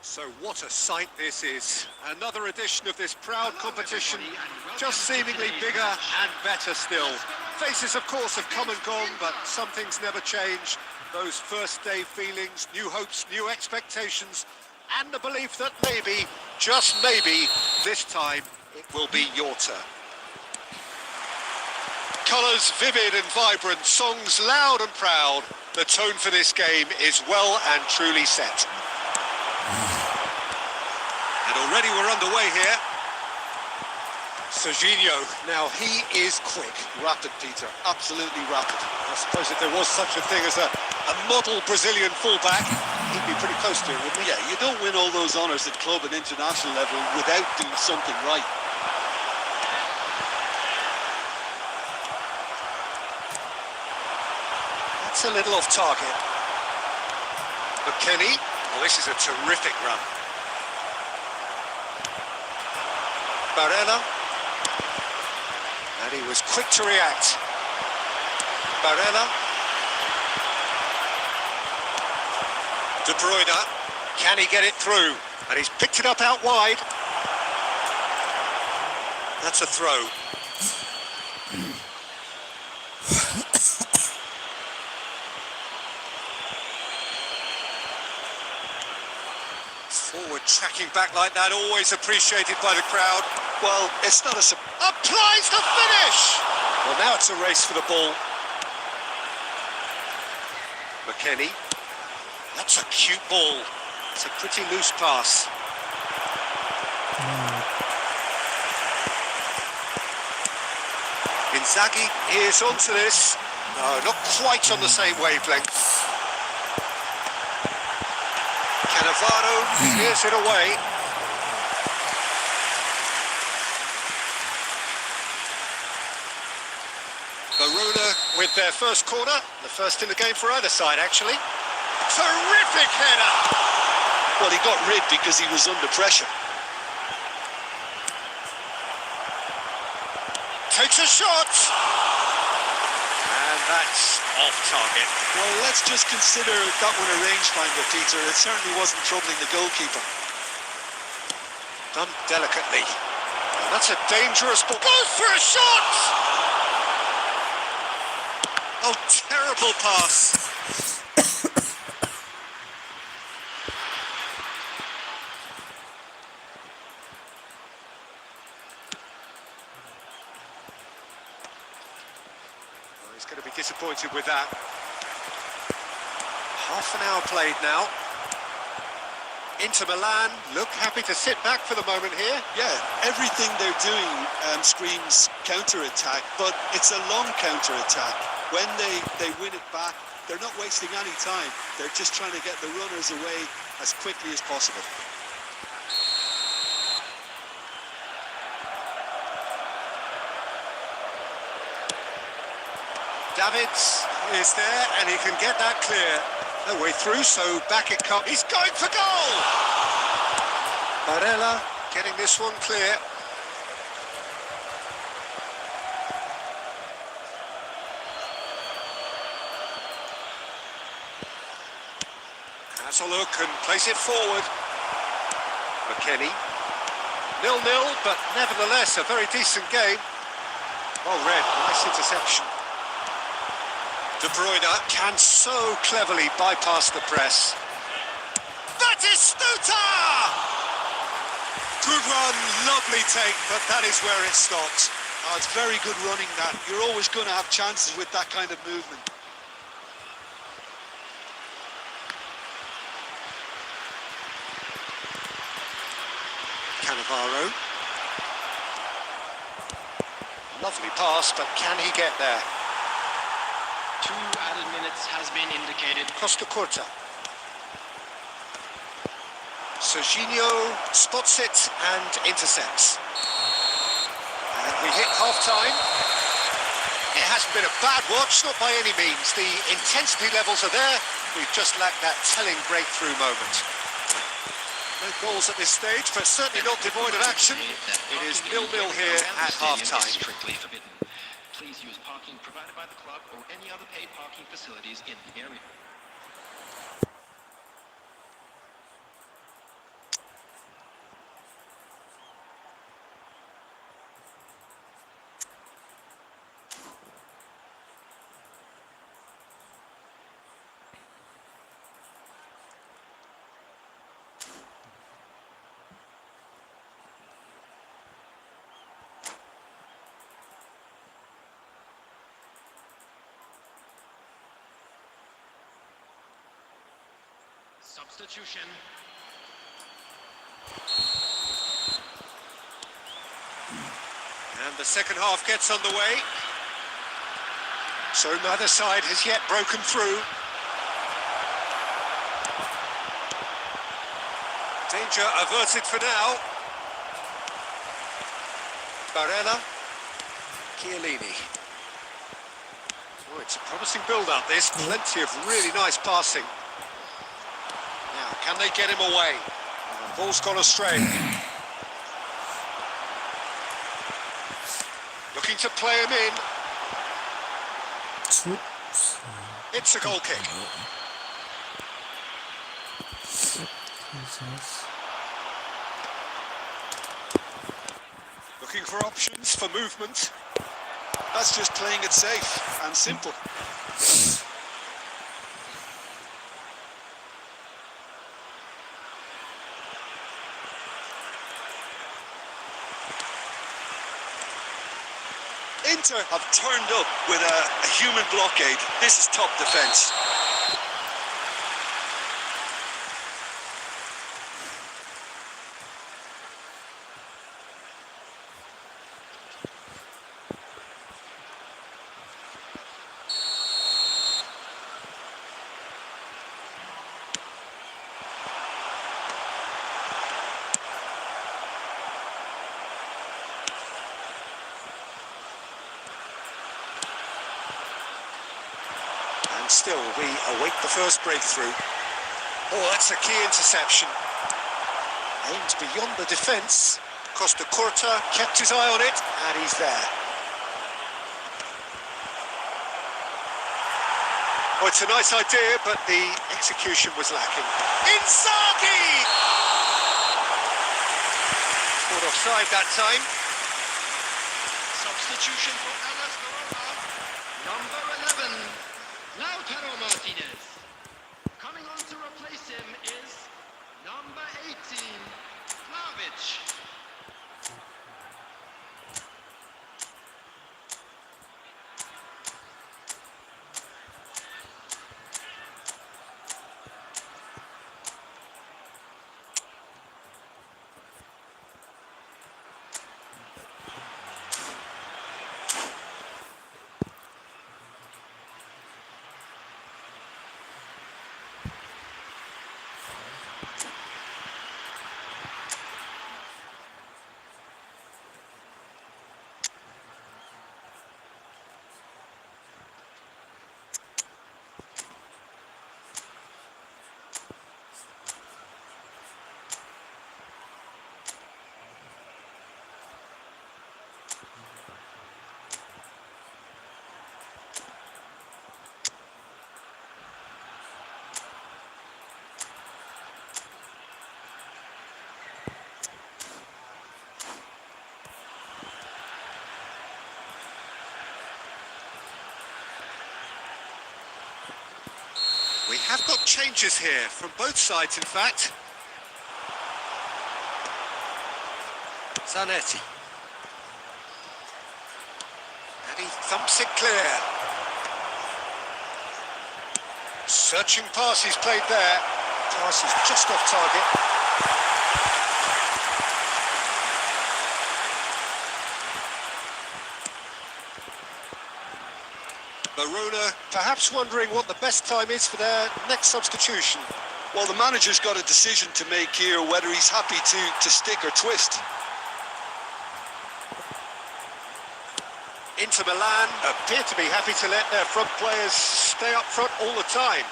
So what a sight this is. Another edition of this proud competition, just seemingly bigger and better still. Faces, of course, have come and gone, but some things never change. Those first day feelings, new hopes, new expectations, and the belief that maybe, just maybe, this time it will be your turn. Colours vivid and vibrant, songs loud and proud. The tone for this game is well and truly set. And already we're underway here. Serginho, now he is quick. Rapid, Peter, absolutely rapid. I suppose if there was such a thing as a model Brazilian fullback, he'd be pretty close to it, wouldn't he? Yeah, you don't win all those honours at club and international level without doing something right. That's a little off target. McKennie, well, this is a terrific run. Barella. And he was quick to react. Barella. De Bruyne. Can he get it through? And he's picked it up out wide. That's a throw. Forward tracking back like that, always appreciated by the crowd. Well, it's not applies the finish! Well, now it's a race for the ball. McKennie. That's a cute ball. It's a pretty loose pass. Inzaghi is onto this. No, not quite on the same wavelength. Cannavaro clears it away. Baruna with their first corner, the first in the game for either side, actually. Terrific header! Well, he got rid because he was under pressure. Takes a shot! And that's off target. Well, let's just consider that one a rangefinder, Peter. It certainly wasn't troubling the goalkeeper. Done delicately. And that's a dangerous ball. Goes for a shot! Oh, terrible pass. Well, he's going to be disappointed with that. Half an hour played now. Inter Milan look happy to sit back for the moment here. Yeah, everything they're doing screams counter-attack, but it's a long counter-attack. When they win it back, they're not wasting any time. They're just trying to get the runners away as quickly as possible. Davids is there and he can get that clear. No way through, so back it comes. He's going for goal! Barella getting this one clear. Has a look and place it forward. McKennie. 0-0, but nevertheless a very decent game. Well read, nice interception. De Bruyne can so cleverly bypass the press. Batistuta! Good run, lovely take, but that is where it stops. Oh, it's very good running, that. You're always going to have chances with that kind of movement. Cannavaro. Lovely pass, but can he get there? 2 added minutes has been indicated. Costa Curta. Serginho spots it and intercepts. And we hit half-time. It hasn't been a bad watch, not by any means. The intensity levels are there. We've just lacked that telling breakthrough moment. No goals at this stage, but certainly not devoid of action. It is 0-0 here at half-time. Strictly forbidden. Please use parking provided by the club or any other paid parking facilities in the area. Substitution. And the second half gets underway. So neither side has yet broken through. Danger averted for now. Barella. Chiellini. Oh, it's a promising build-up, this. Plenty of really nice passing. Now, can they get him away? Ball's gone astray. Looking to play him in. It's a goal kick. Looking for options for movement. That's just playing it safe and simple. Inter have turned up with a human blockade. This is top defence. And still, we await the first breakthrough. Oh, that's a key interception. Aimed beyond the defence. Costa Curta kept his eye on it, and he's there. Oh, it's a nice idea, but the execution was lacking. Inzaghi! Caught offside that time. Substitution for Alas Corona. Number 11, Lautaro Martinez. Coming on to replace him is number 18, Vlahovic. We have got changes here, from both sides in fact. Zanetti. And he thumps it clear. Searching pass he's played there. Pass is just off target. Verona perhaps wondering what the best time is for their next substitution. Well, the manager's got a decision to make here, whether he's happy to stick or twist. Inter Milan appear to be happy to let their front players stay up front all the time.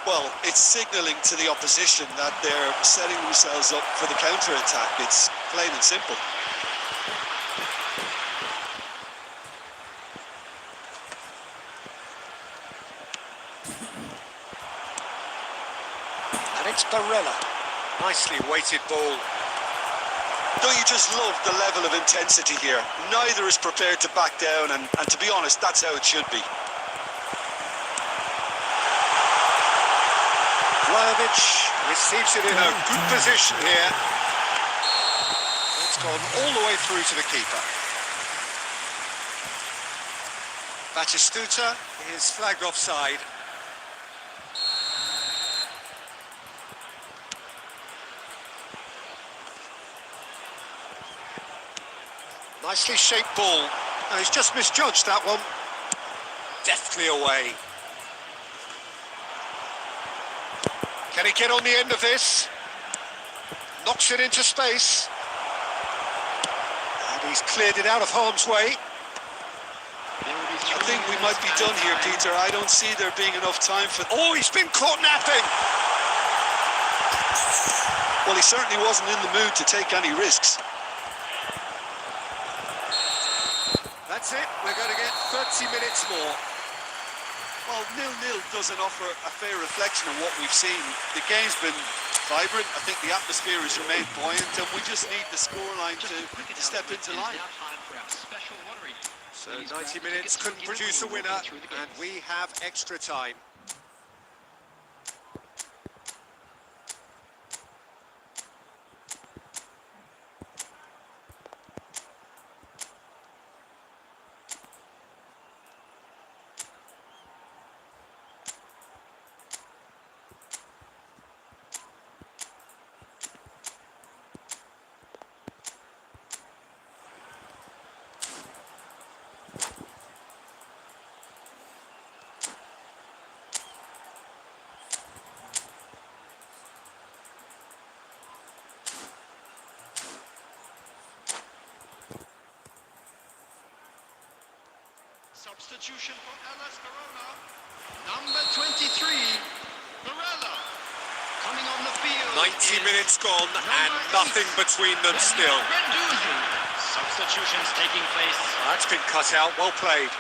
Well, it's signalling to the opposition that they're setting themselves up for the counter-attack. It's plain and simple. And it's Barella. Nicely weighted ball. Don't you just love the level of intensity here? Neither is prepared to back down, and to be honest, that's how it should be. Receives it in a good position here. It's gone all the way through to the keeper. Batistuta is flagged offside. Nicely shaped ball. No, he's just misjudged that one. Deftly away. Can he get on the end of this? Knocks it into space. And he's cleared it out of harm's way. I think we might be done here, Peter. I don't see there being enough time for... Oh, he's been caught napping! Well, he certainly wasn't in the mood to take any risks. That's it. We're going to get 30 minutes more. Well, 0-0 doesn't offer a fair reflection of what we've seen. The game's been vibrant. I think the atmosphere has remained buoyant, and we just need the scoreline to step into line. So 90 minutes couldn't produce a winner, and we have extra time. Substitution for Hellas Verona. Number 23, Barella. Coming on the field. 90 minutes gone and nothing between them still. Substitutions taking place. That's been cut out. Well played.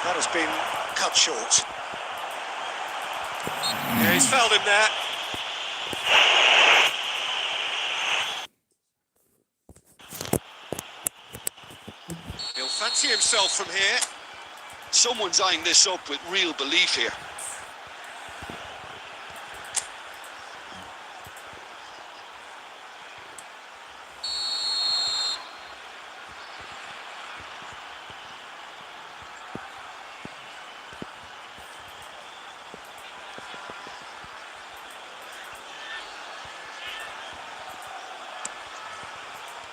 That has been cut short. Yeah, he's fouled him there. He'll fancy himself from here. Someone's eyeing this up with real belief here.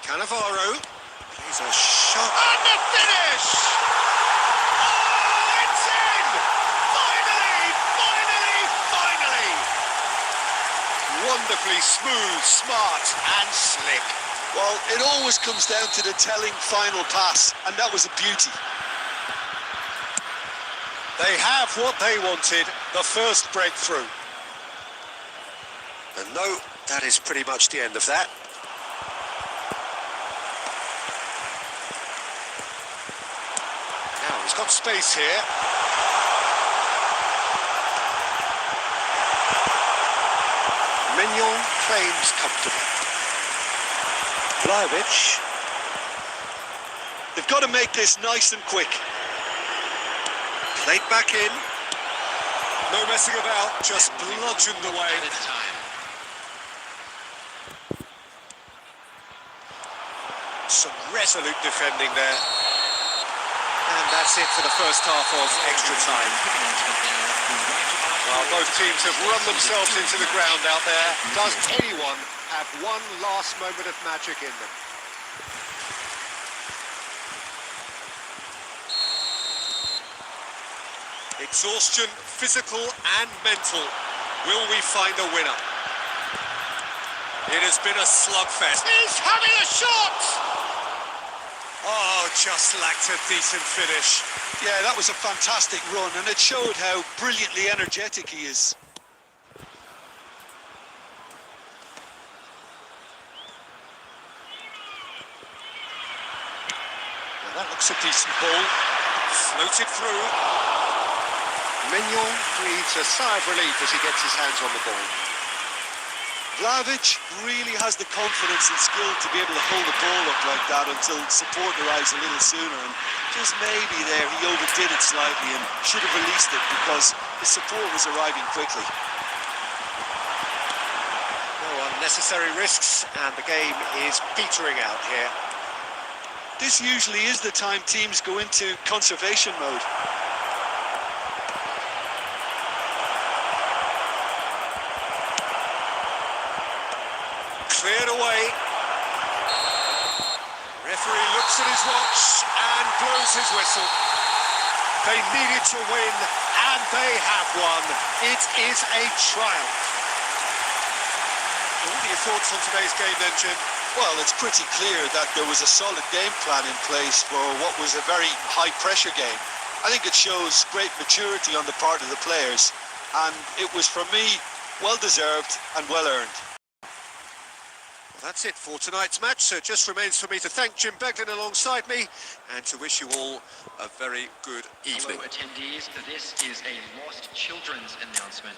Cannavaro plays a shot. And the finish! Oh, it's in! Finally! Finally! Finally! Wonderfully smooth, smart and slick. Well, it always comes down to the telling final pass, and that was a beauty. They have what they wanted, the first breakthrough. And no, that is pretty much the end of that. Now he's got space here. Mignon claims comfortably. Blajovic. They've got to make this nice and quick. Played back in. No messing about, just bludgeoned away. Some resolute defending there. And that's it for the first half of extra time. Well, both teams have run themselves into the ground out there. Does anyone have one last moment of magic in them? Exhaustion, physical and mental. Will we find a winner? It has been a slugfest. He's having a shot! Oh, just lacked a decent finish. Yeah, that was a fantastic run, and it showed how brilliantly energetic he is. Now that looks a decent ball. Floated through. Mignon breathes a sigh of relief as he gets his hands on the ball. Vlahovic really has the confidence and skill to be able to hold the ball up like that until support arrives a little sooner, and just maybe there he overdid it slightly and should have released it because the support was arriving quickly. No unnecessary risks, and the game is petering out here. This usually is the time teams go into conservation mode. Cleared away. Referee looks at his watch and blows his whistle. They needed to win, and they have won. It is a triumph. What are your thoughts on today's game then, Jim? Well, it's pretty clear that there was a solid game plan in place for what was a very high-pressure game. I think it shows great maturity on the part of the players, and it was, for me, well-deserved and well-earned. That's it for tonight's match, so it just remains for me to thank Jim Beglin alongside me and to wish you all a very good evening. Hello attendees, this is a Lost Children's announcement.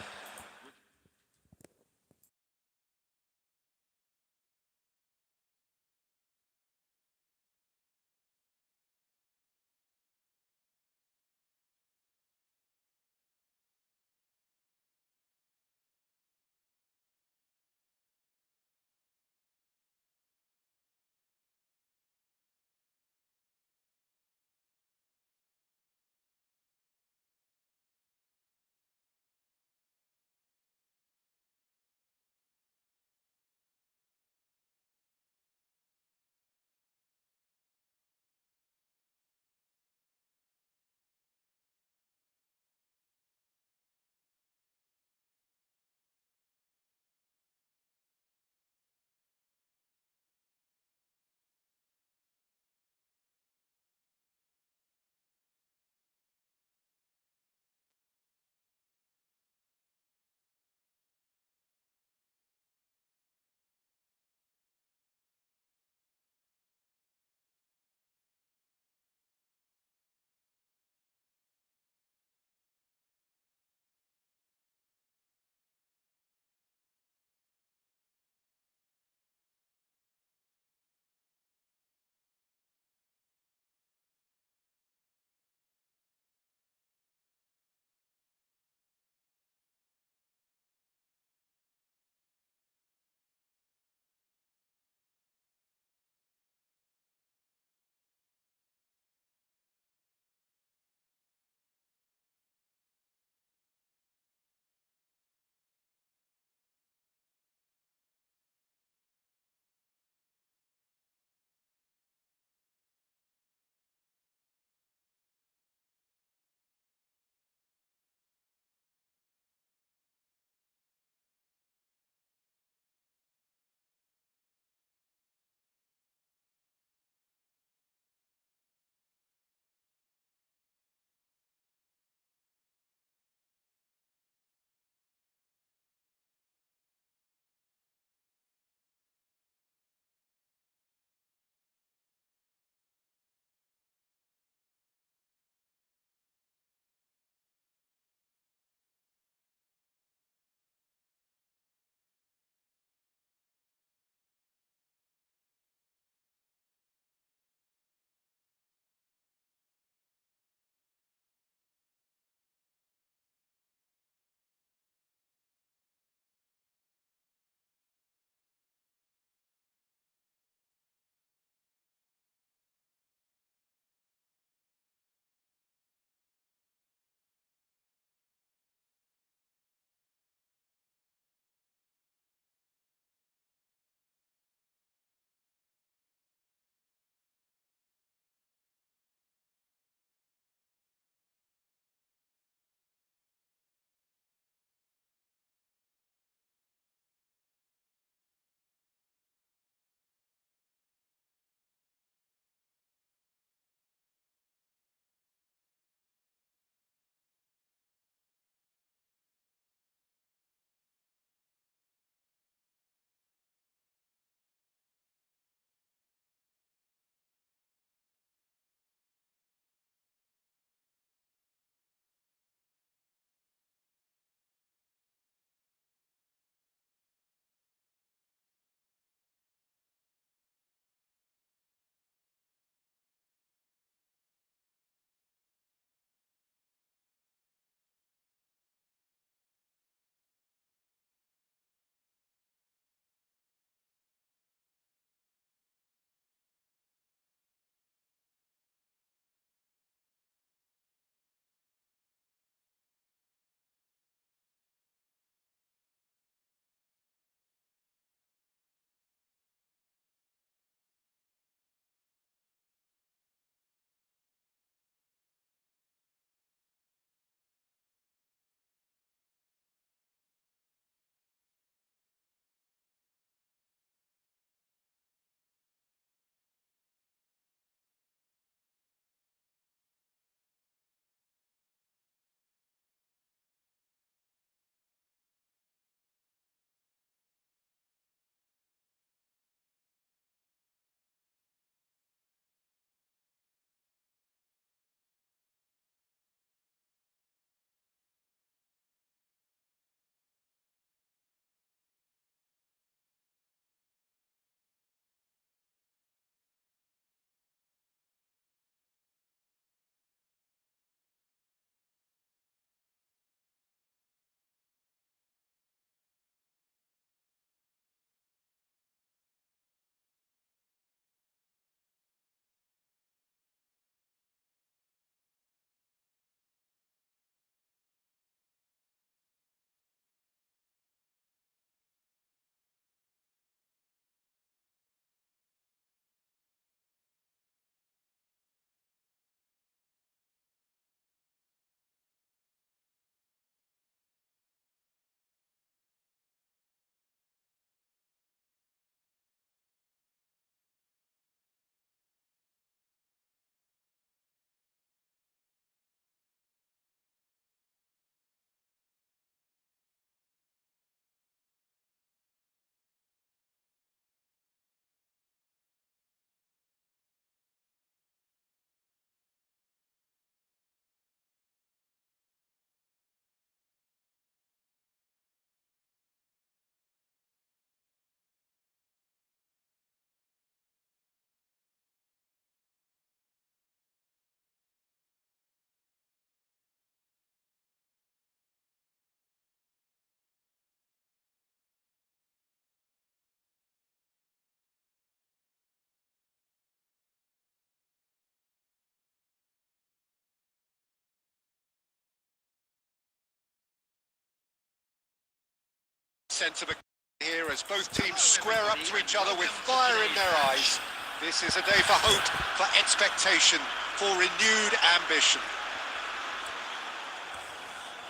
centre back here as both teams square up to each other with fire in their eyes. This is a day for hope, for expectation, for renewed ambition.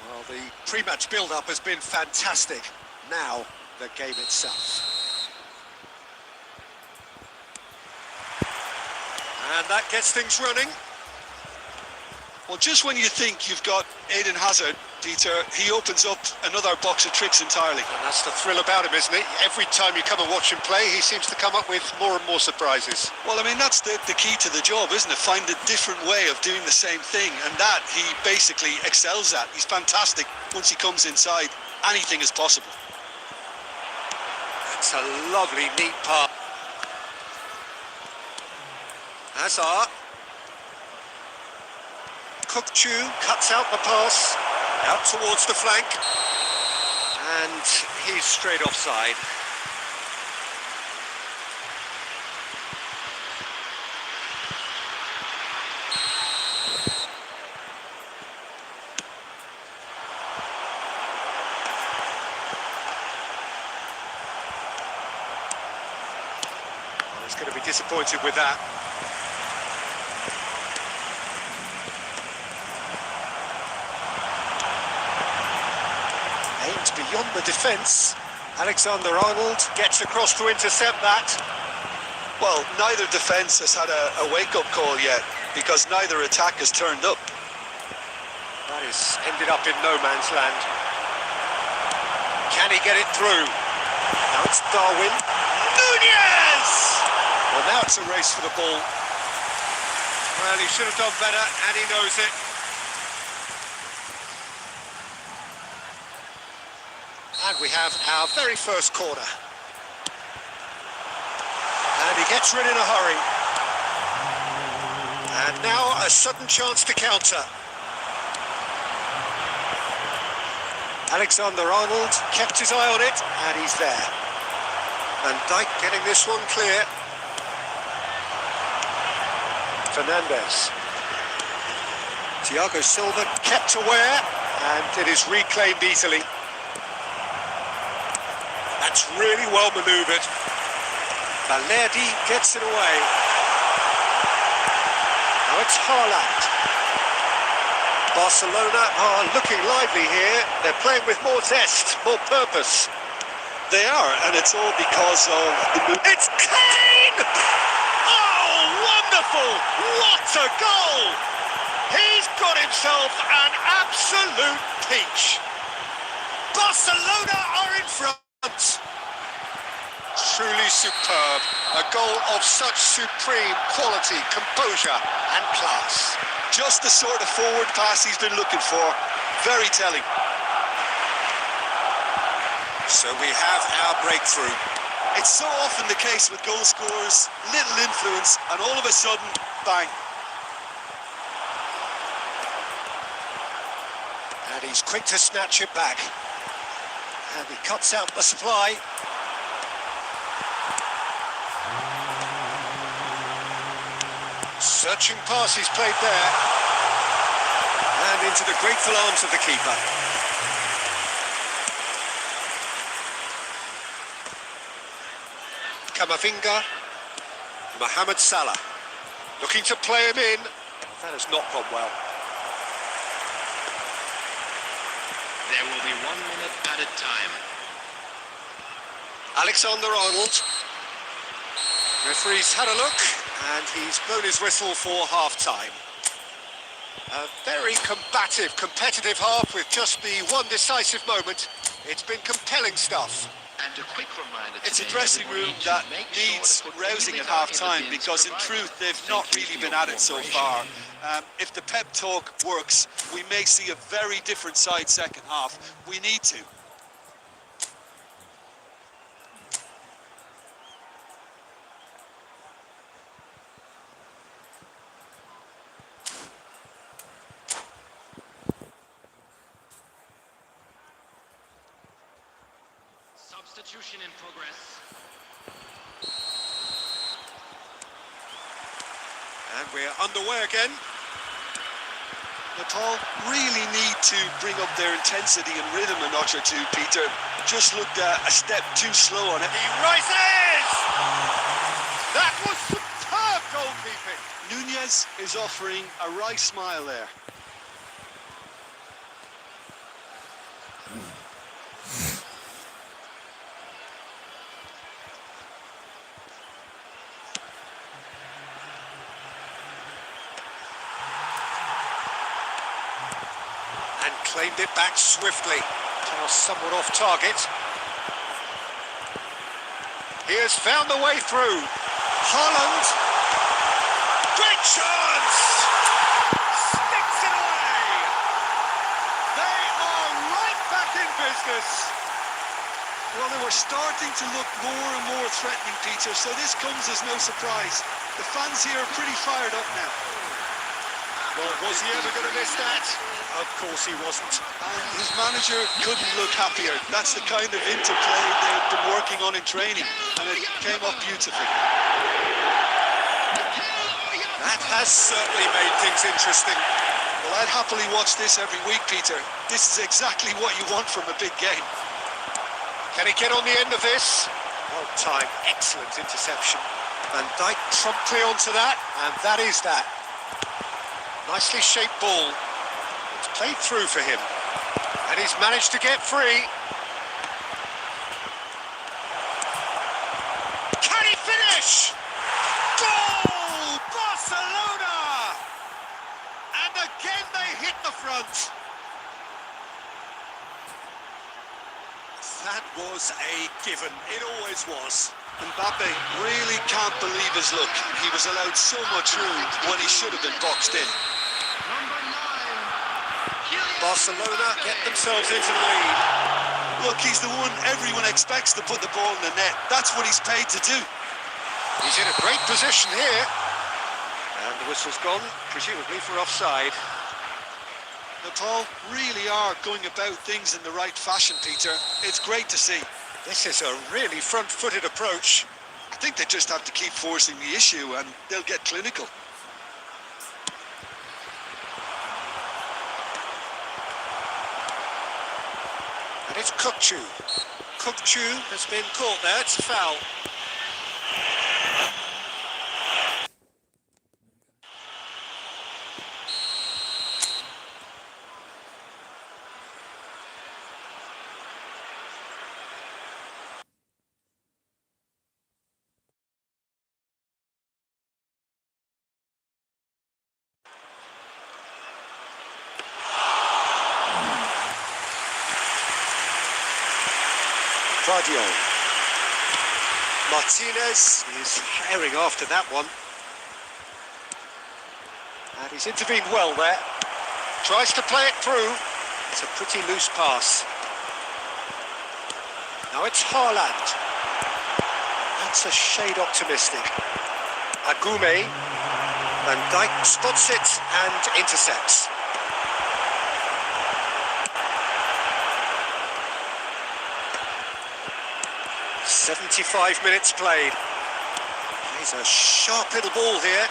Well, the pre-match build-up has been fantastic. Now, the game itself. And that gets things running. Well, just when you think you've got Eden Hazard, Peter, he opens up another box of tricks entirely. And that's the thrill about him, isn't it? Every time you come and watch him play, he seems to come up with more and more surprises. Well, I mean, that's the key to the job, isn't it? Find a different way of doing the same thing, and that he basically excels at. He's fantastic. Once he comes inside, anything is possible. That's a lovely, neat pass. Hazard. Kukçu cuts out the pass, out towards the flank, and he's straight offside. Well, he's going to be disappointed with that. Aimed beyond the defence. Alexander-Arnold gets across to intercept that. Well, neither defence has had a wake-up call yet, because neither attack has turned up. That is ended up in no man's land. Can he get it through? Now it's Darwin. Nunez! Well, now it's a race for the ball. Well, he should have done better, and he knows it. And we have our very first corner. And he gets rid in a hurry. And now a sudden chance to counter. Alexander-Arnold kept his eye on it, and he's there. Van Dijk getting this one clear. Fernandes. Thiago Silva kept aware, and it is reclaimed easily. That's really well manoeuvred. Valerdi gets it away. Now it's Haaland. Barcelona are looking lively here. They're playing with more zest, more purpose. They are, and it's all because of the move. It's Kane! Oh, wonderful! What a goal! He's got himself an absolute peach. Barcelona are in front. Truly superb. A goal of such supreme quality, composure and class. Just the sort of forward pass he's been looking for. Very telling. So we have our breakthrough. It's so often the case with goal scorers, little influence, and all of a sudden, bang. And he's quick to snatch it back. And he cuts out the supply. Searching pass he's played there. And into the grateful arms of the keeper. Camavinga. Mohamed Salah. Looking to play him in. That has not gone well. There will be 1 minute added time. Alexander-Arnold. Referee's had a look, and he's blown his whistle for half-time. A very combative, competitive half with just the one decisive moment. It's been compelling stuff. And a quick reminder, It's a dressing room that needs rousing at half-time, because in truth they've not really been at it so far. If the pep talk works, we may see a very different side second half. We need to. Substitution in progress. And we're underway again. Nepal really need to bring up their intensity and rhythm a notch or two, Peter. just looked a step too slow on it. He rises! That was superb goalkeeping. Nunez is offering a wry smile there. And claimed it back swiftly. Now somewhat off target. He has found the way through. Haaland. Great chance! Sticks it away! They are right back in business. Well, they were starting to look more and more threatening, Peter, so this comes as no surprise. The fans here are pretty fired up now. Well, was he ever going to miss that? Of course he wasn't. And his manager couldn't look happier. That's the kind of interplay they've been working on in training, and it came off beautifully. That has certainly made things interesting. Well, I'd happily watch this every week, Peter. This is exactly what you want from a big game. Can he get on the end of this? Well timed, excellent interception. Van Dijk promptly onto that, and that is that. Nicely shaped ball. It's played through for him. And he's managed to get free. Can he finish? Goal! Barcelona! And again they hit the front. That was a given. It always was. Mbappe really can't believe his luck. He was allowed so much room when he should have been boxed in. Barcelona get themselves into the lead. Look, he's the one everyone expects to put the ball in the net. That's what he's paid to do. He's in a great position here. And the whistle's gone, presumably for offside. Nepal really are going about things in the right fashion, Peter. It's great to see. This is a really front-footed approach. I think they just have to keep forcing the issue and they'll get clinical. And it's Kukçu. Kukçu has been caught there. It's a foul. Martinez is herring after that one. And he's intervened well there. Tries to play it through. It's a pretty loose pass. Now it's Haaland. That's a shade optimistic. Agume. Van Dijk spots it and intercepts. "75 minutes played." He's a sharp little ball here.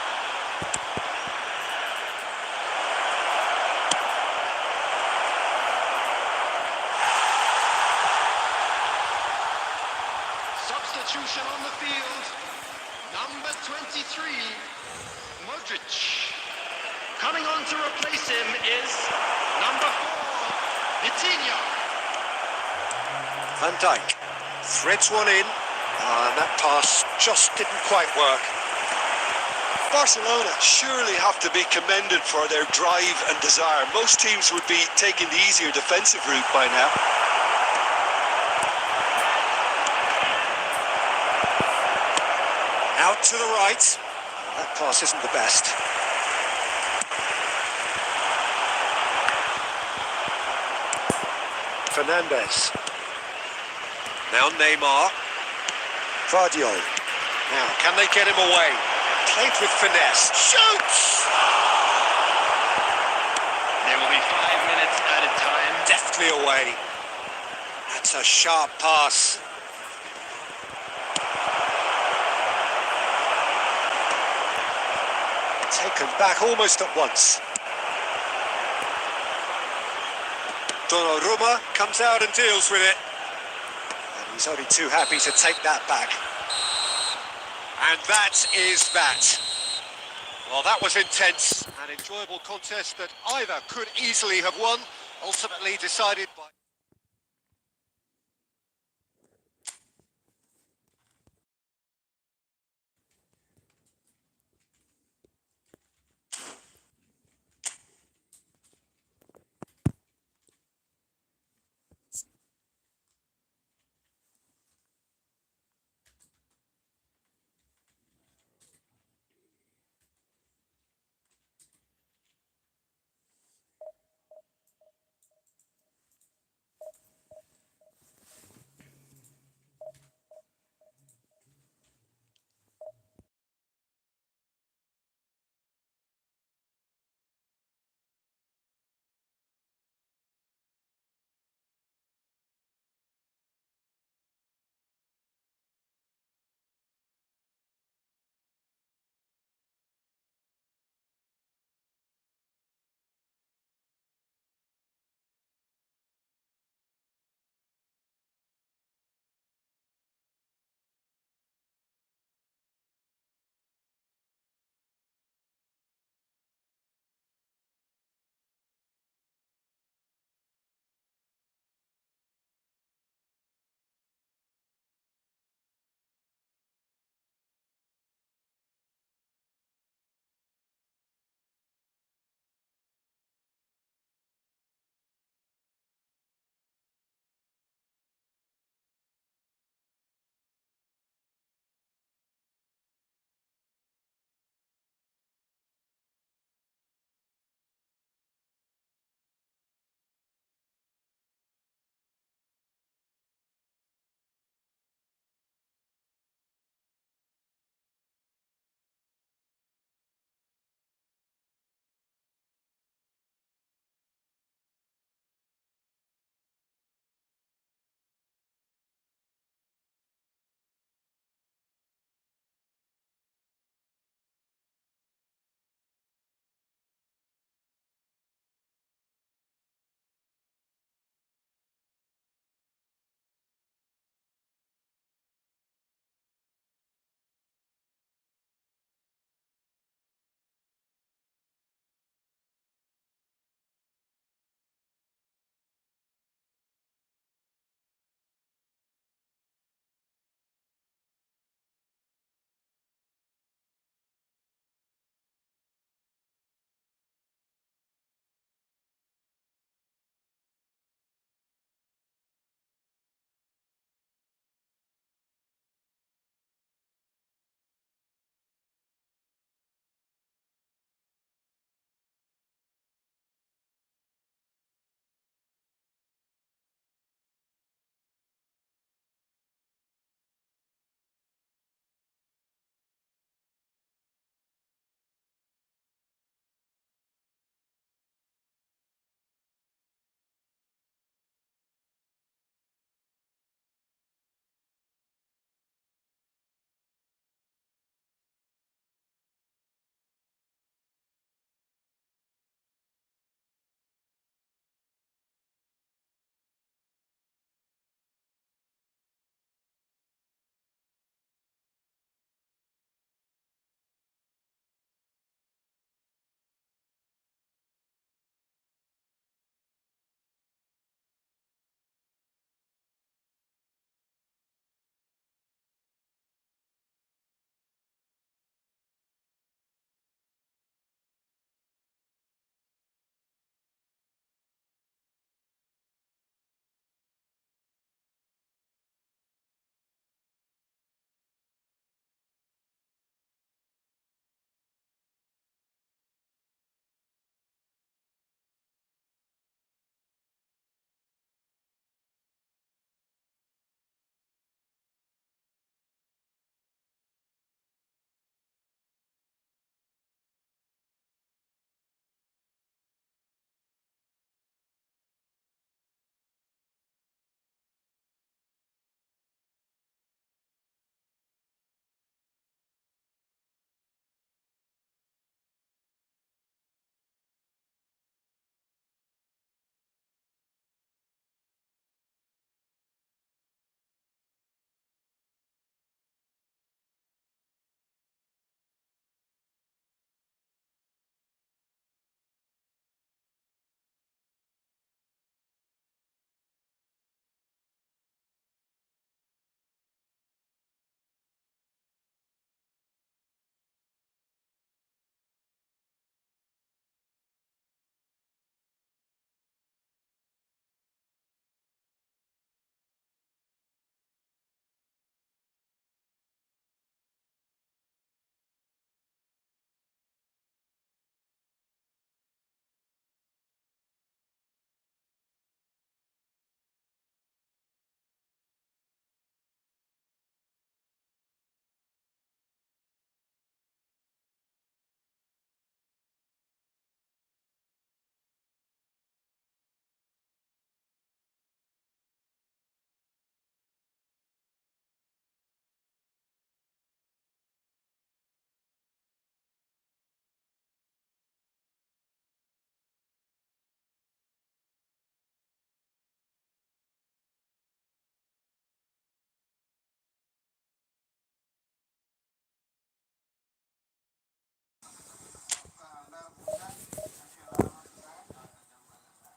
Substitution on the field. Number 23, Modric. Coming on to replace him is number 4, Vitinha. Van Dijk threads one in, and that pass just didn't quite work. Barcelona surely have to be commended for their drive and desire. Most teams would be taking the easier defensive route by now. Out to the right. That pass isn't the best. Fernandez. Now Neymar. Vardiol. Now, can they get him away? Played with finesse. Shoots! There will be 5 minutes added time. Deftly away. That's a sharp pass. Taken back almost at once. Donnarumma comes out and deals with it. He's only too happy to take that back. And that is that. Well, that was intense. An enjoyable contest that either could easily have won, ultimately decided by...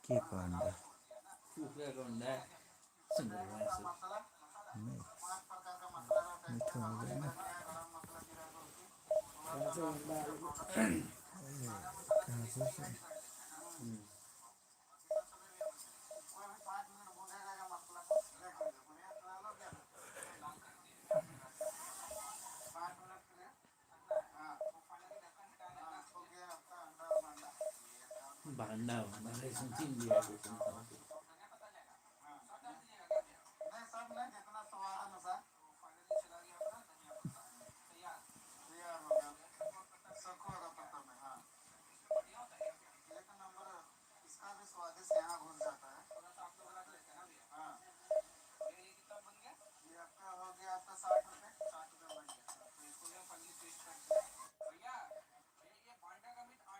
के को अंडा कुखुराको अन्डा सुँगुरको मासु मिठो हुँदैन काँचो अन्डा काँचो चाहिँ भान्डा भन्दा रहेछन् चिन्डियाको भान्डा का meet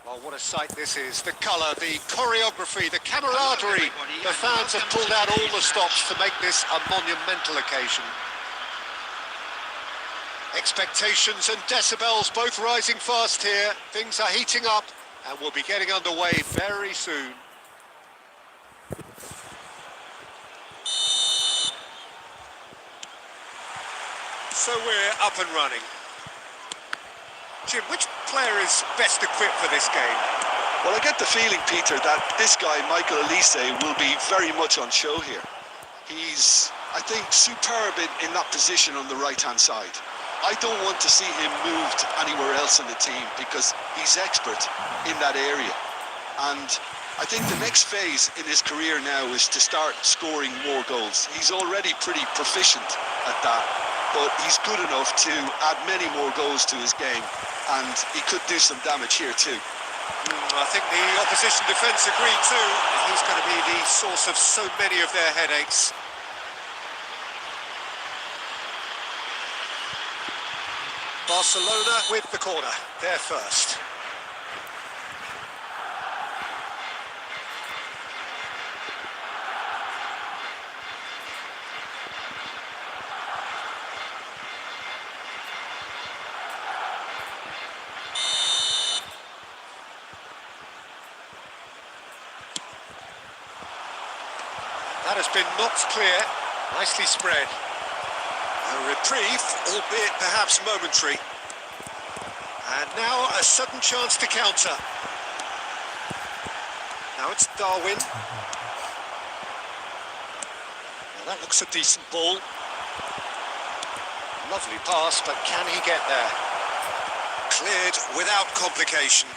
Well, what a sight this is. The colour, the choreography, the camaraderie. The fans have pulled out all the stops to make this a monumental occasion. Expectations and decibels both rising fast here. Things are heating up and we'll be getting underway very soon. So we're up and running. Jim, which player is best equipped for this game? Well, I get the feeling, Peter, that this guy, Michael Elise, will be very much on show here. He's, I think, superb in that position on the right-hand side. I don't want to see him moved anywhere else in the team because he's expert in that area. And I think the next phase in his career now is to start scoring more goals. He's already pretty proficient at that, but he's good enough to add many more goals to his game, and he could do some damage here too. I think the opposition defence agree too. He's going to be the source of so many of their headaches. Barcelona with the corner, they're first. That has been knocked clear, nicely spread. A reprieve, albeit perhaps momentary. And now a sudden chance to counter. Now it's Darwin. Well, that looks a decent ball. Lovely pass, but can he get there? Cleared without complication.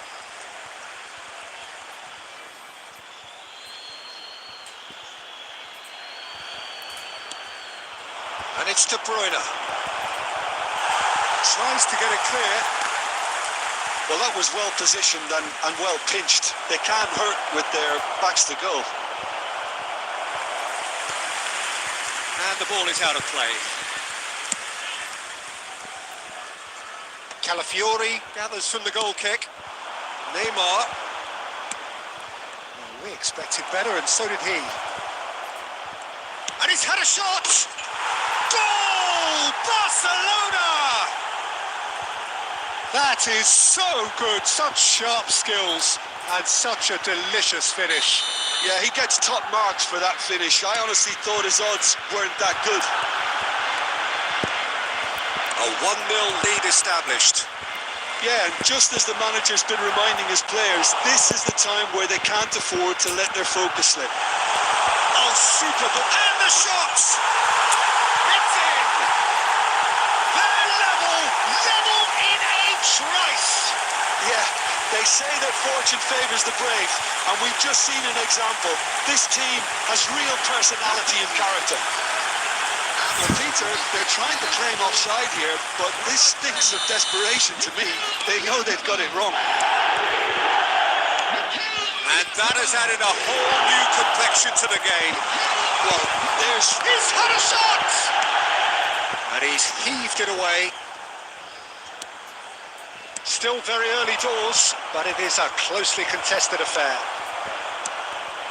And it's De Bruyne. Tries to get it clear. Well, that was well positioned and well pinched. They can't hurt with their backs to goal. And the ball is out of play. Calafiori gathers from the goal kick. Neymar. Well, we expected better, and so did he. And he's had a shot! Goal! Barcelona! That is so good, such sharp skills, and such a delicious finish. Yeah, he gets top marks for that finish. I honestly thought his odds weren't that good. A 1-0 lead established. Yeah, and just as the manager's been reminding his players, this is the time where they can't afford to let their focus slip. Oh, super goal. And the shot! It's in! They're level in H. Rice. Yeah, they say that fortune favours the brave, and we've just seen an example. This team has real personality and character. Well, Peter, they're trying to claim offside here, but this stinks of desperation to me. They know they've got it wrong. And that has added a whole new complexion to the game. Well, He's had a shot! And he's heaved it away. Still very early doors, but it is a closely contested affair.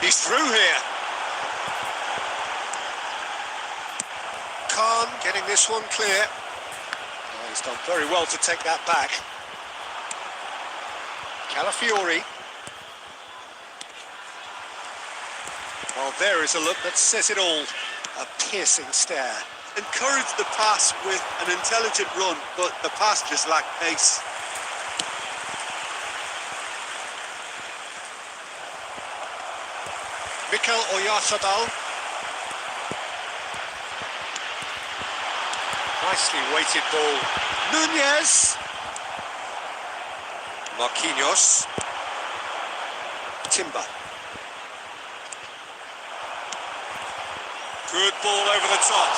He's through here. Khan getting this one clear. Oh, he's done very well to take that back. Calafiori. Well, there is a look that says it all. A piercing stare. Encouraged the pass with an intelligent run, but the pass just lacked pace. Mikel Oyarzabal. Nicely weighted ball. Nunez. Marquinhos. Timber. Good ball over the top.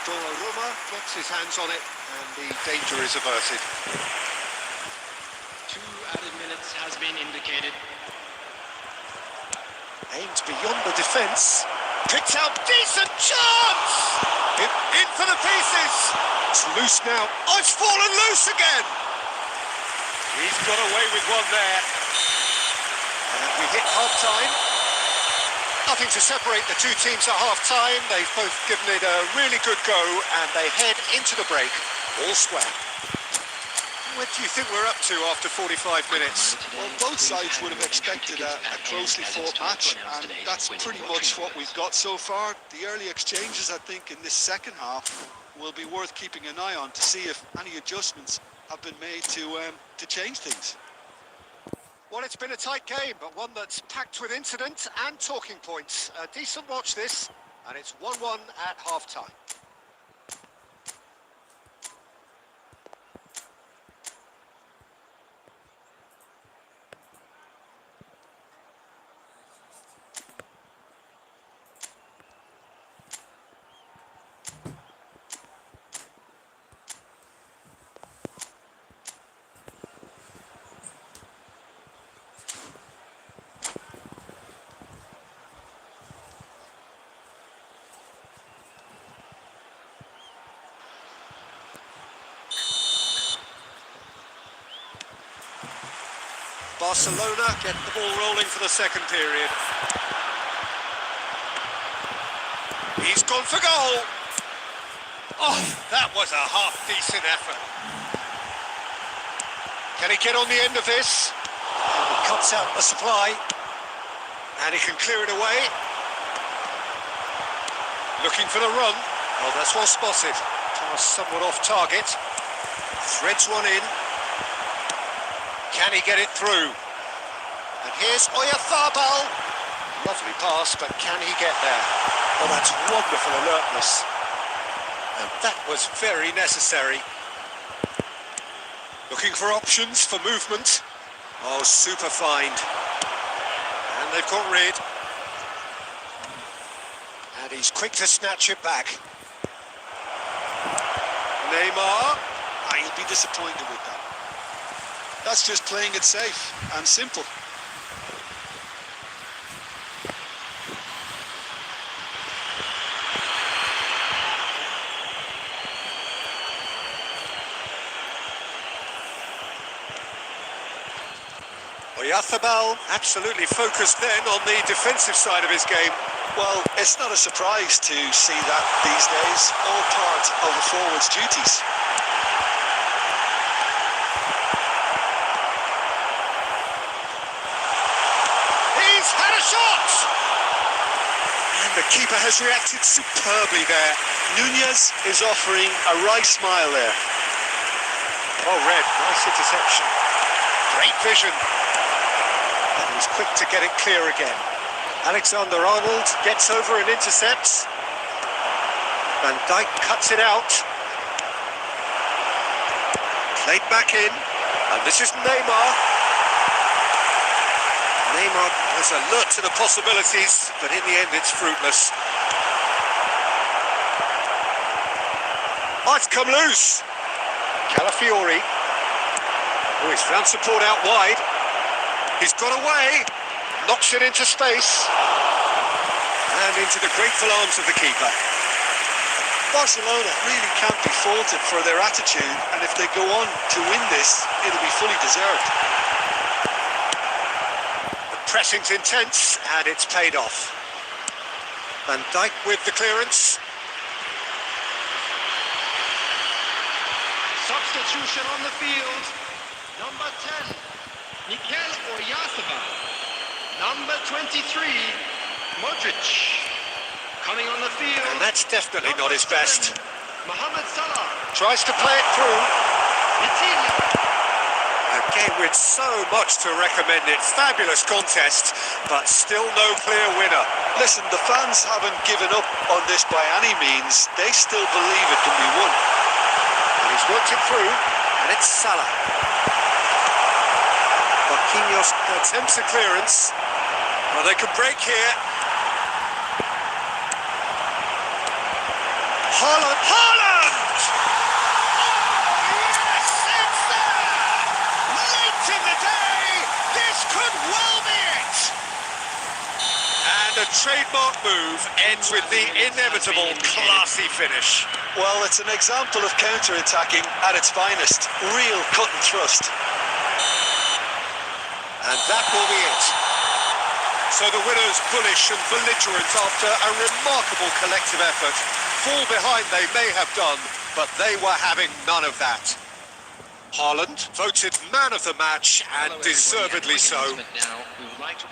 Donnarumma gets his hands on it, and the danger is averted. 2 added minutes has been indicated. Aims beyond the defence. Picks out, decent chance! In for the pieces! It's loose now. Oh, it's fallen loose again! He's got away with one there. And we hit half-time. Nothing to separate the two teams at half-time. They've both given it a really good go, and they head into the break all square. What do you think we're up to after 45 minutes? Well, both sides would have expected a closely fought match, and that's pretty much what we've got so far. The early exchanges, I think, in this second half will be worth keeping an eye on to see if any adjustments have been made to change things. Well, it's been a tight game, but one that's packed with incident and talking points. A decent watch this, and it's 1-1 at half-time. Barcelona get the ball rolling for the second period. He's gone for goal. Oh, that was a half-decent effort. Can he get on the end of this? He cuts out the supply. And he can clear it away. Looking for the run. Oh, that's well spotted. Pass somewhat off target. Threads one in. Can he get it through? And here's Oyarzabal. Lovely pass, but can he get there? Oh, that's wonderful alertness. And that was very necessary. Looking for options for movement. Oh, super find. And they've got rid. And he's quick to snatch it back. Neymar. He'll be disappointed with that. That's just playing it safe and simple. Oyarzábal absolutely focused then on the defensive side of his game. Well, it's not a surprise to see that these days, all part of a forward's duties. He's had a shot! And the keeper has reacted superbly there. Nunez is offering a wry smile there. Well read, nice interception. Great vision. And he's quick to get it clear again. Alexander-Arnold gets over and intercepts. Van Dijk cuts it out. Played back in. And this is Neymar. Neymar is alert to the possibilities, but in the end it's fruitless. Oh, it's come loose. Calafiori. Oh, he's found support out wide. He's got away. Knocks it into space. And into the grateful arms of the keeper. Barcelona really can't be faulted for their attitude, and if they go on to win this, it'll be fully deserved. The pressing's intense, and it's paid off. Van Dijk with the clearance. Substitution on the field. Number 10, Mikel Oyarzábal. Number 23, Modric. Coming on the field. And that's definitely not his best. Mohamed Salah. Tries to play it through. Vitinha. Again, with so much to recommend it. Fabulous contest, but still no clear winner. Listen, the fans haven't given up on this by any means. They still believe it can be won. And he's worked it through, and it's Salah. Marquinhos attempts a clearance. Well, they can break here. Haaland! Haaland! Oh, yes, it's there! Late in the day, this could well be it! And a trademark move ends with the inevitable classy finish. Well, it's an example of counter-attacking at its finest. Real cut and thrust. And that will be it. So the winners bullish and belligerent after a remarkable collective effort. Fall behind they may have done, but they were having none of that. Haaland voted man of the match, and Hello, everybody, deservedly and a quick so. announcement now. We would like to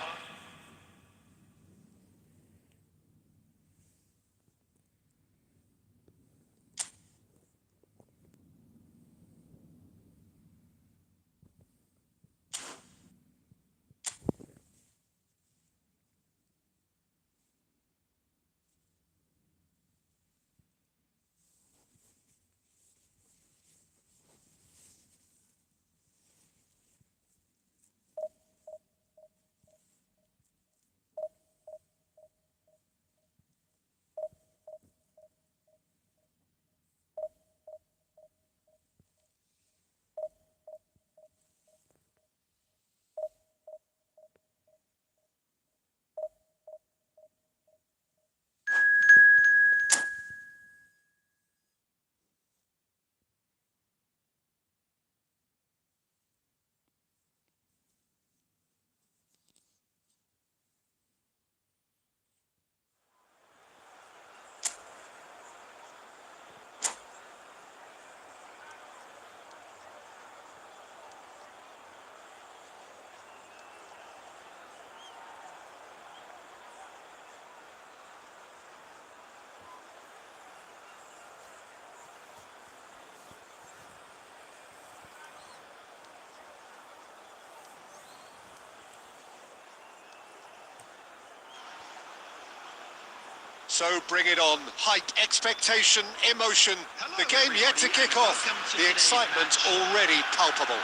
So bring it on. Hype, expectation, emotion. The game yet to kick off. The excitement already palpable.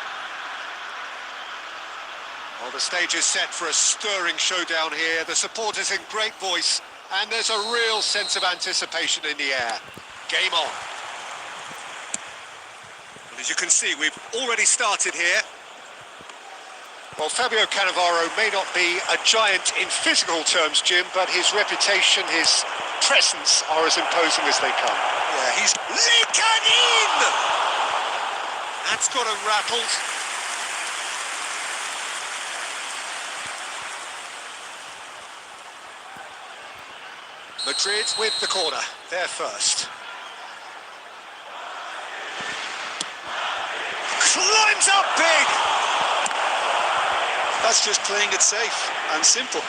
Well, the stage is set for a stirring showdown here. The supporters in great voice, and there's a real sense of anticipation in the air. Game on. Well, as you can see, we've already started here. Well, Fabio Cannavaro may not be a giant in physical terms, Jim, but his reputation, his presence are as imposing as they come. Yeah, he's leaking in! That's got him rattled. Madrid with the corner, they're first. Climbs up big! That's just playing it safe and simple.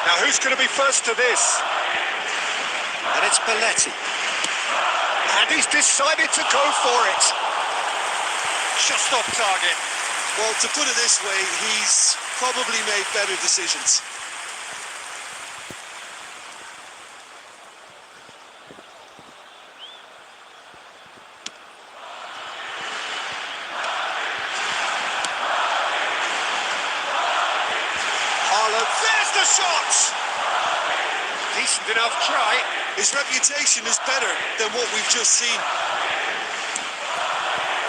Now who's going to be first to this? And it's Belletti. And he's decided to go for it. Just off target. Well, to put it this way, he's probably made better decisions. There's the shot! Decent enough try. His reputation is better than what we've just seen.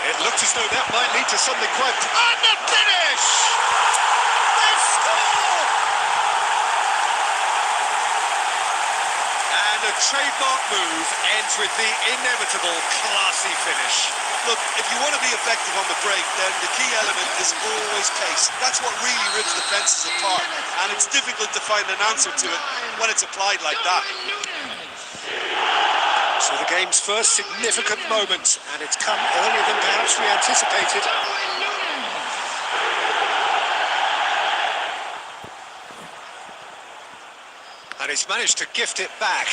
It looked as though that might lead to something quite... And the finish! They score! And a trademark move ends with the inevitable classy finish. Look, if you want to be effective on the break, then the key element is always pace. That's what really rips defences apart, and it's difficult to find an answer to it when it's applied like that. So the game's first significant moment, and it's come earlier than perhaps we anticipated. And he's managed to gift it back.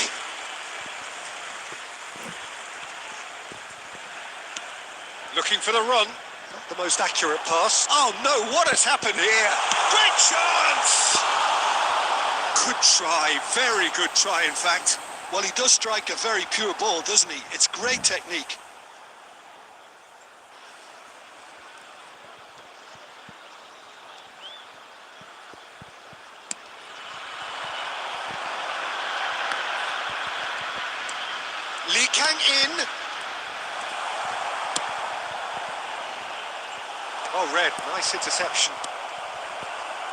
Looking for the run. Not the most accurate pass. Oh no, what has happened here? Great chance! Good try, very good try in fact. Well, he does strike a very pure ball, doesn't he? It's great technique. Lee Kang in. Oh, Red, nice interception.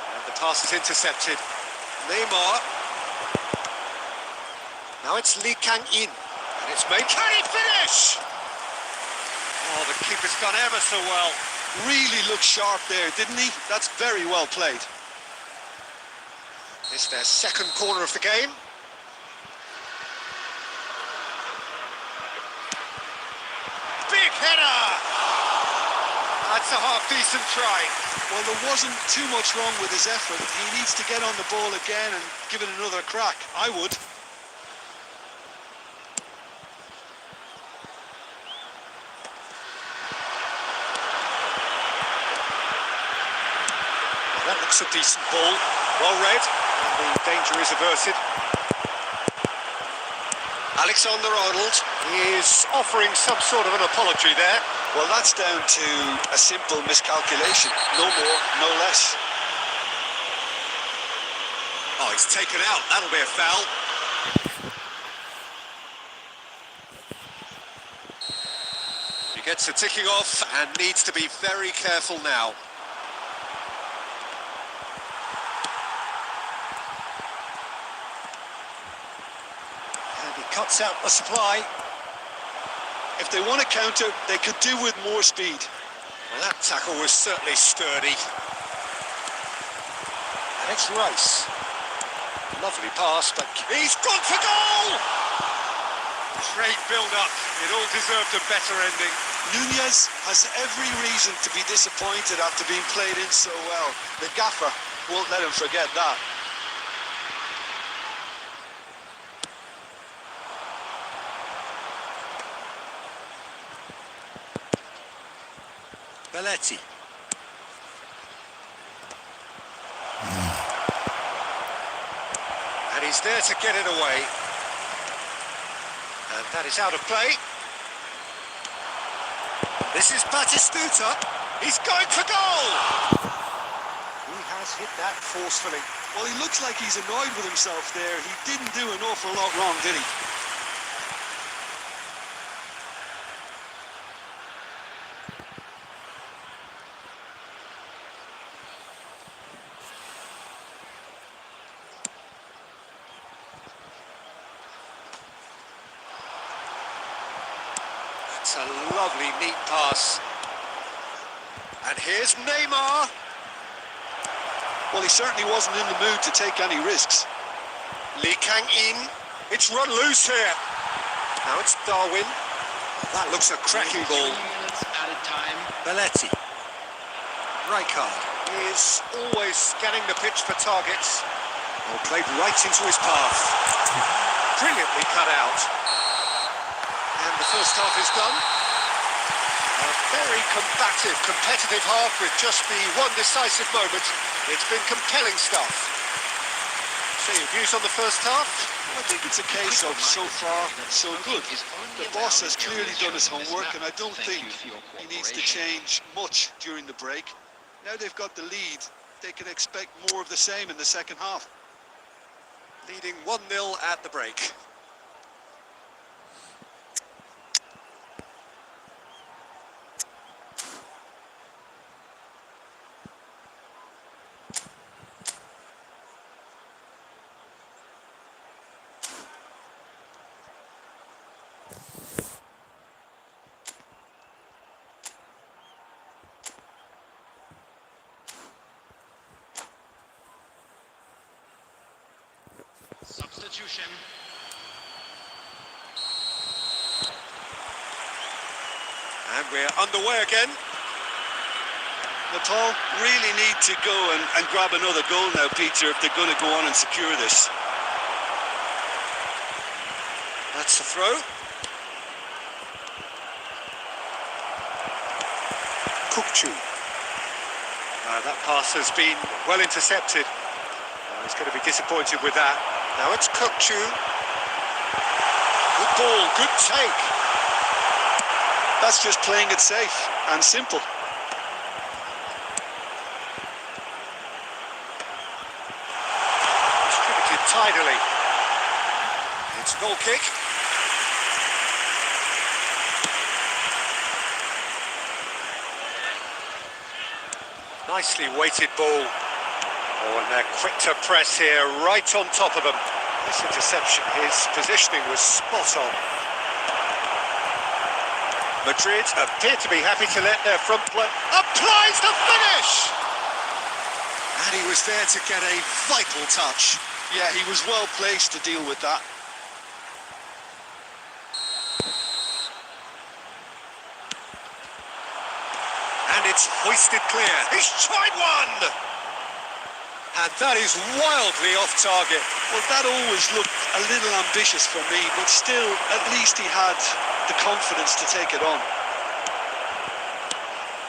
And the pass is intercepted. Neymar. Now it's Lee Kang in. And it's made. Can he finish? Oh, the keeper's done ever so well. Really looked sharp there, didn't he? That's very well played. It's their second corner of the game. Big header! That's a half-decent try. Well, there wasn't too much wrong with his effort. He needs to get on the ball again and give it another crack. I would. That looks a decent ball. Well read, and the danger is averted. Alexander-Arnold is offering some sort of an apology there. Well, that's down to a simple miscalculation. No more, no less. Oh, it's taken out. That'll be a foul. He gets a ticking off and needs to be very careful now. And he cuts out the supply. If they want to counter, they could do with more speed. Well, that tackle was certainly sturdy. And it's Rice. Lovely pass, but he's gone for goal! Great build-up. It all deserved a better ending. Nunez has every reason to be disappointed after being played in so well. The gaffer won't let him forget that. Belletti. And he's there to get it away. And that is out of play. This is Batistuta. He's going for goal! He has hit that forcefully. Well, he looks like he's annoyed with himself there. He didn't do an awful lot wrong, did he? That's a lovely, neat pass. And here's Neymar. Well, he certainly wasn't in the mood to take any risks. Lee Kang-in. It's run loose here. Now it's Darwin. That looks a cracking ball. 3 minutes added time. Belletti. Rijkaard is always scanning the pitch for targets. Oh, played right into his path. Brilliantly cut out. And the first half is done. A very combative, competitive half with just the one decisive moment. It's been compelling stuff. So your views on the first half? I think it's a case of so far, so good. The boss has clearly done his homework, and I don't think he needs to change much during the break. Now they've got the lead, they can expect more of the same in the second half. Leading 1-0 at the break. Substitution. And we're underway again. Nepal really need to go and grab another goal now, Peter, if they're going to go on and secure this. That's the throw. Kukcu. That pass has been well intercepted. He's going to be disappointed with that. Now it's Kukcu. Good ball, good take. That's just playing it safe and simple. Distributed tidily. It's goal kick. Nicely weighted ball. Oh, and they're quick to press here, right on top of them. This interception, his positioning was spot on. Madrid appear to be happy to let their front play. Applies the finish! And he was there to get a vital touch. Yeah, he was well placed to deal with that. And it's hoisted clear. He's tried one! And that is wildly off target. Well, that always looked a little ambitious for me, but still, at least he had the confidence to take it on.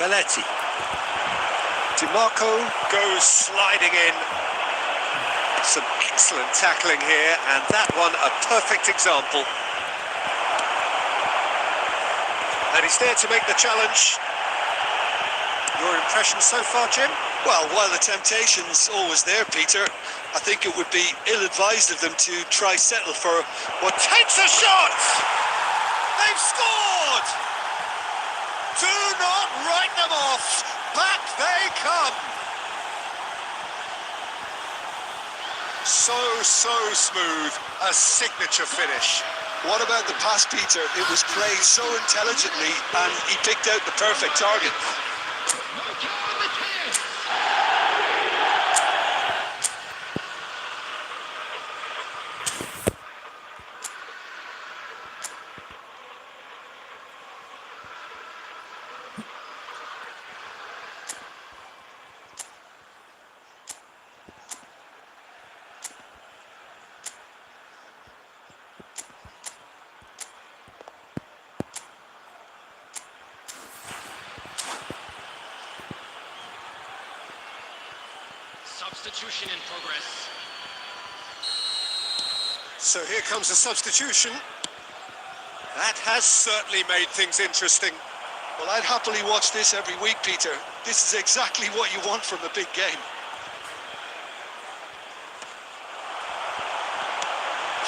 Belletti. DiMarco goes sliding in. Some excellent tackling here, and that one a perfect example. And he's there to make the challenge. Your impression so far, Jim? Well, while the temptation's always there, Peter, I think it would be ill-advised of them to try settle for what Takes a shot! They've scored! Do not write them off! Back they come! So smooth. A signature finish. What about the pass, Peter? It was played so intelligently, and he picked out the perfect target. Substitution in progress. So here comes a substitution. That has certainly made things interesting. Well, I'd happily watch this every week, Peter. This is exactly what you want from a big game.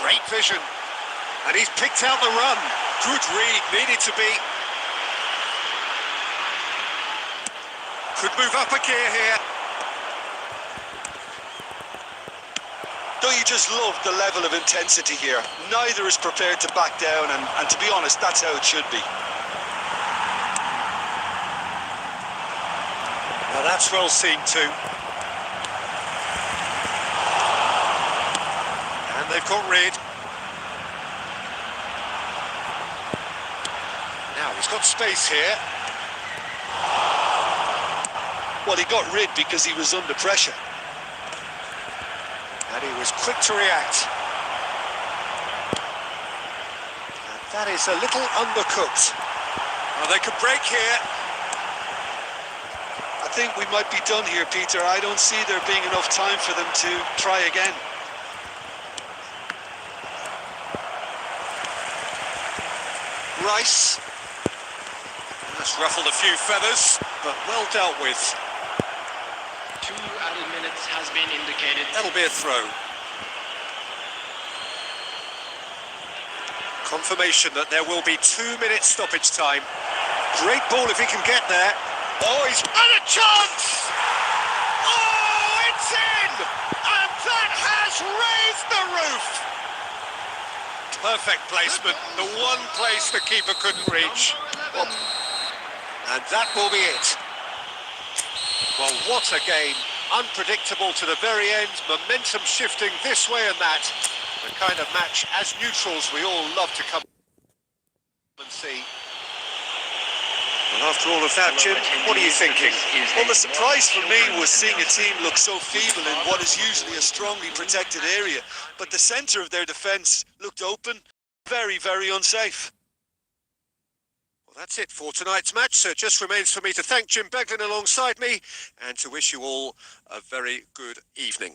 Great vision. And he's picked out the run. Good read, needed to be. Could move up a gear here. Don't you just love the level of intensity here? Neither is prepared to back down, and to be honest, that's how it should be. That's well seen too. And they've got rid. Now he's got space here. Well, he got rid because he was under pressure. And he was quick to react. And that is a little undercooked. Well, they could break here. I think we might be done here, Peter. I don't see there being enough time for them to try again. Rice. That's ruffled a few feathers, but well dealt with. 2 added minutes has been indicated. That'll be a throw. Confirmation that there will be 2 minutes stoppage time. Great ball if he can get there. Oh, he's had a chance! Oh, it's in! And that has raised the roof! Perfect placement, the one place the keeper couldn't reach. Number 11. And that will be it. Well, what a game. Unpredictable to the very end, momentum shifting this way and that. The kind of match, as neutrals, we all love to come and see. Well, after all of that, Jim, what are you thinking? Well, the surprise for me was seeing a team look so feeble in what is usually a strongly protected area. But the centre of their defence looked open, very, very unsafe. Well, that's it for tonight's match. So it just remains for me to thank Jim Beglin alongside me and to wish you all a very good evening.